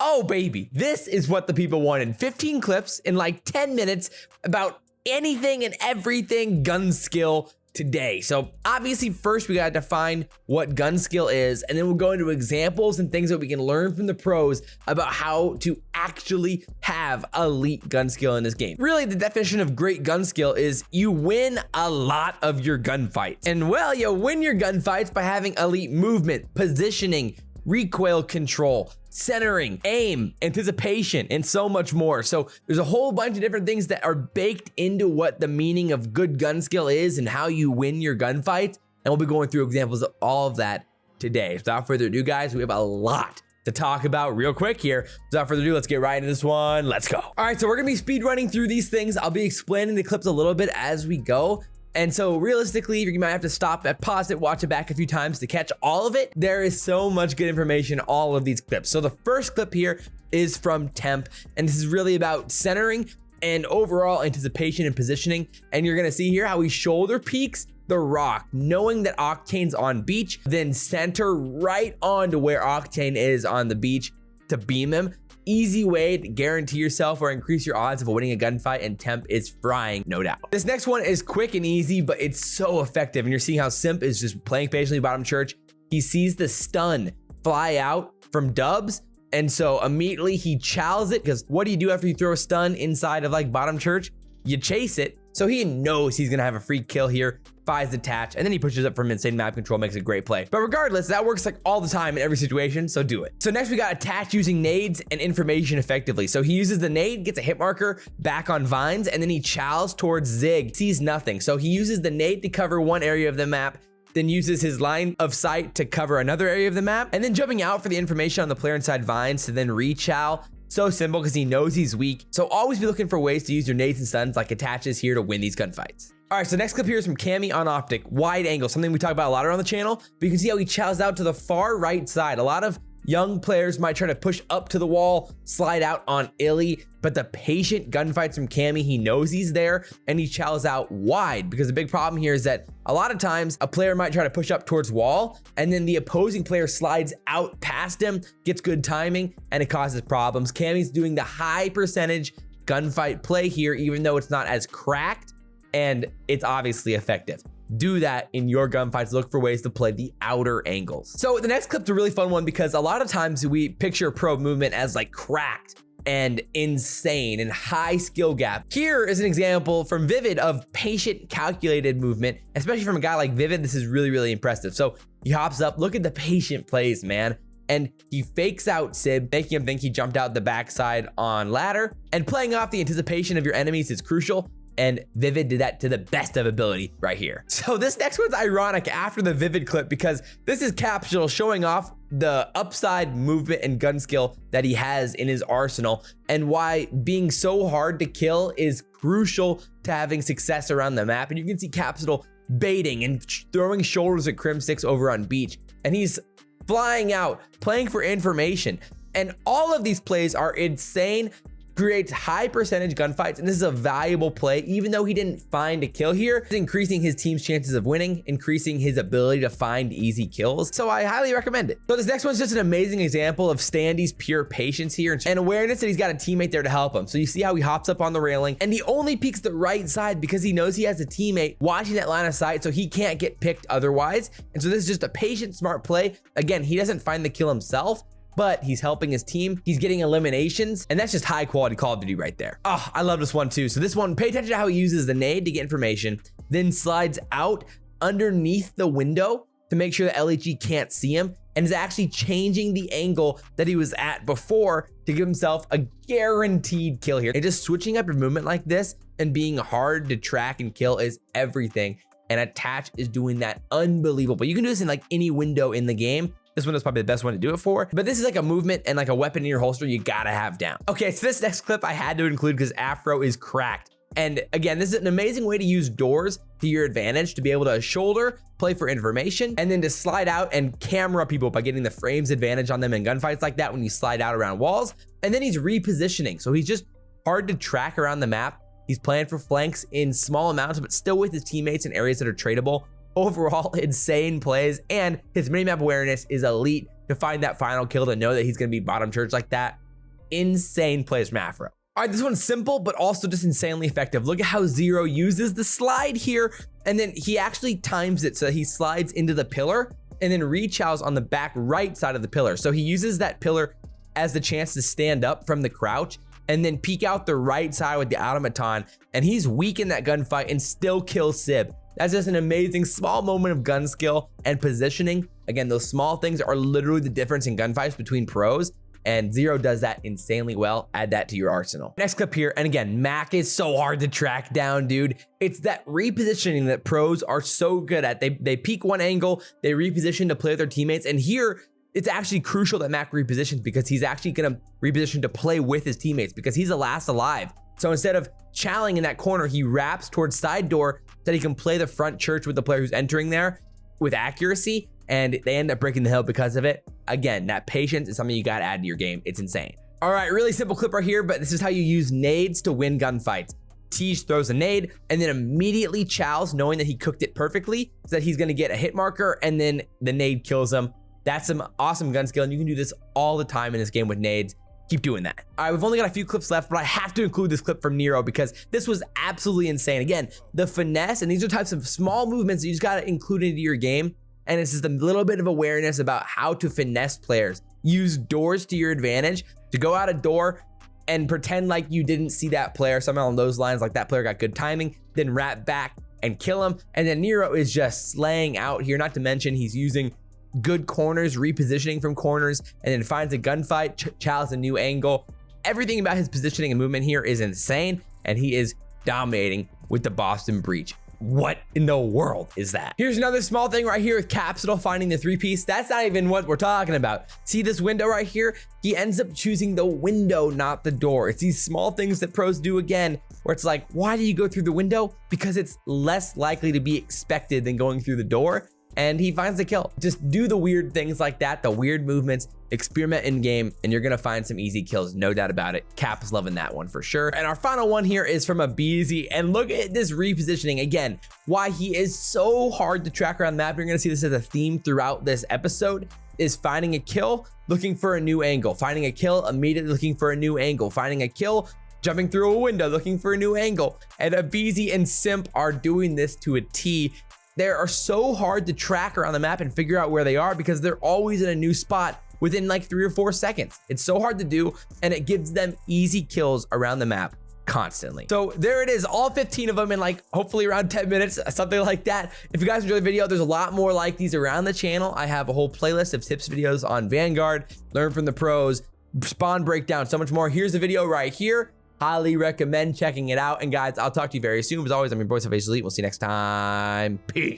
Oh, baby, this is what the people wanted. 15 clips in like 10 minutes about anything and everything Gunskill today. So obviously first we gotta define what Gunskill is, and then we'll go into examples and things that we can learn from the pros about how to actually have elite Gunskill in this game. Really, the definition of great Gunskill is you win a lot of your gunfights. And well, you win your gunfights by having elite movement, positioning, recoil control, centering, aim, anticipation, and so much more. So there's a whole bunch of different things that are baked into what the meaning of good gun skill is and how you win your gunfights. And we'll be going through examples of all of that today. Without further ado, guys, we have a lot to talk about real quick here. Without further ado, let's get right into this one. Let's go. All right, so we're gonna be speed running through these things. I'll be explaining the clips a little bit as we go. And so realistically, you might have to stop and pause it, watch it back a few times to catch all of it. There is so much good information in all of these clips. So the first clip here is from Temp, and this is really about centering and overall anticipation and positioning. And you're gonna see here how he shoulder peeks the rock, knowing that Octane's on beach, then center right onto where Octane is on the beach to beam him. Easy way to guarantee yourself or increase your odds of winning a gunfight, and Temp is frying, no doubt. This next one is quick and easy, but it's so effective. And you're seeing how Simp is just playing patiently bottom church. He sees the stun fly out from Dubs, and so immediately he chows it, because what do you do after you throw a stun inside of like bottom church? You chase it. So he knows he's gonna have a free kill here, fires attach, and then he pushes up from insane map control, makes a great play. But regardless, that works like all the time in every situation, so do it. So next we got attach using nades and information effectively. So he uses the nade, gets a hit marker back on Vines, and then he chows towards Zig, sees nothing. So he uses the nade to cover one area of the map, then uses his line of sight to cover another area of the map, and then jumping out for the information on the player inside Vines to then re-chow. So simple because he knows he's weak. So always be looking for ways to use your nades and stuns like attaches here to win these gunfights. All right, so next clip here is from Cammy on Optic, wide angle, something we talk about a lot around the channel, but you can see how he chows out to the far right side. A lot of young players might try to push up to the wall, slide out on Illy, but the patient gunfights from Cammy, he knows he's there and he chows out wide, because the big problem here is that a lot of times a player might try to push up towards wall and then the opposing player slides out past him, gets good timing, and it causes problems. Cammy's doing the high percentage gunfight play here, even though it's not as cracked, and it's obviously effective. Do that in your gunfights. Look for ways to play the outer angles. So the next clip's a really fun one because a lot of times we picture pro movement as like cracked and insane and high skill gap. Here is an example from Vivid of patient calculated movement, especially from a guy like Vivid. This is really, really impressive. So he hops up, look at the patient plays, man. And he fakes out Sib, making him think he jumped out the backside on ladder, and playing off the anticipation of your enemies is crucial. And Vivid did that to the best of ability right here. So this next one's ironic after the Vivid clip because this is Capsule showing off the upside movement and gun skill that he has in his arsenal, and why being so hard to kill is crucial to having success around the map. And you can see Capsule baiting and throwing shoulders at Crimsticks over on beach, and he's flying out, playing for information. And all of these plays are insane, creates high percentage gunfights, and this is a valuable play. Even though he didn't find a kill here, it's increasing his team's chances of winning, increasing his ability to find easy kills. So I highly recommend it. So this next one's just an amazing example of Standy's pure patience here and awareness that he's got a teammate there to help him. So you see how he hops up on the railing and he only peeks the right side because he knows he has a teammate watching that line of sight, so he can't get picked otherwise. And so this is just a patient, smart play. Again, he doesn't find the kill himself, but he's helping his team. He's getting eliminations, and that's just high quality Call of Duty right there. Oh, I love this one too. So this one, pay attention to how he uses the nade to get information, then slides out underneath the window to make sure that LHG can't see him, and is actually changing the angle that he was at before to give himself a guaranteed kill here. And just switching up your movement like this and being hard to track and kill is everything. And Attach is doing that unbelievable. You can do this in like any window in the game. This one is probably the best one to do it for, but this is like a movement and like a weapon in your holster you gotta have down. Okay, so this next clip I had to include because Afro is cracked. And again, this is an amazing way to use doors to your advantage, to be able to shoulder, play for information, and then to slide out and camera people by getting the frames advantage on them in gunfights like that when you slide out around walls. And then he's repositioning. So he's just hard to track around the map. He's playing for flanks in small amounts, but still with his teammates in areas that are tradable. Overall, insane plays, and his minimap awareness is elite to find that final kill, to know that he's gonna be bottom church like that. insane plays from Afro. All right, this one's simple, but also just insanely effective. Look at how Zero uses the slide here, and then he actually times it so he slides into the pillar and then rechows on the back right side of the pillar. So he uses that pillar as the chance to stand up from the crouch and then peek out the right side with the automaton, and he's weak in that gunfight and still kills Sib. That's just an amazing small moment of gun skill and positioning. Again, those small things are literally the difference in gunfights between pros, and Zero does that insanely well. Add that to your arsenal. Next clip here, and again, Mac is so hard to track down, dude. It's that repositioning that pros are so good at. They peek one angle, they reposition to play with their teammates, and here, it's actually crucial that Mac repositions because he's actually gonna reposition to play with his teammates because he's the last alive. So instead of challenging in that corner, he wraps towards side door so that he can play the front church with the player who's entering there with accuracy, and they end up breaking the hill because of it. Again, that patience is something you gotta add to your game. It's insane. All right, really simple clip right here, but this is how you use nades to win gunfights. Teej throws a nade and then immediately chows, knowing that he cooked it perfectly, so that he's gonna get a hit marker and then the nade kills him. That's some awesome gun skill, and you can do this all the time in this game with nades. Keep doing that. All right, we've only got a few clips left, but I have to include this clip from Nero because this was absolutely insane. Again, the finesse, and these are types of small movements that you just gotta include into your game, and it's just a little bit of awareness about how to finesse players. Use doors to your advantage to go out a door and pretend like you didn't see that player, something along those lines, like that player got good timing, then wrap back and kill him. And then Nero is just slaying out here, not to mention he's using good corners, repositioning from corners, and then finds a gunfight, chows a new angle. Everything about his positioning and movement here is insane, and he is dominating with the Boston Breach. What in the world is that? Here's another small thing right here with Capsule finding the 3-piece. That's not even what we're talking about. See this window right here? He ends up choosing the window, not the door. It's these small things that pros do again, where it's like, why do you go through the window? Because it's less likely to be expected than going through the door. And he finds the kill. Just do the weird things like that, the weird movements, experiment in game, and you're gonna find some easy kills, no doubt about it. Cap is loving that one for sure. And our final one here is from a BZ, and look at this repositioning. Again, why he is so hard to track around the map. You're gonna see this as a theme throughout this episode, is finding a kill, looking for a new angle, finding a kill, immediately looking for a new angle, finding a kill, jumping through a window, looking for a new angle. And a BZ and Simp are doing this to a T. They are so hard to track around the map and figure out where they are because they're always in a new spot within like 3 or 4 seconds. It's so hard to do, and it gives them easy kills around the map constantly. So there it is, all 15 of them in like hopefully around 10 minutes, something like that. If you guys enjoyed the video, there's a lot more like these around the channel. I have a whole playlist of tips videos on Vanguard, learn from the pros, spawn breakdown, so much more. Here's the video right here. Highly recommend checking it out. And guys, I'll talk to you very soon. As always, I'm your boy SalvationsElite. We'll see you next time. Peace.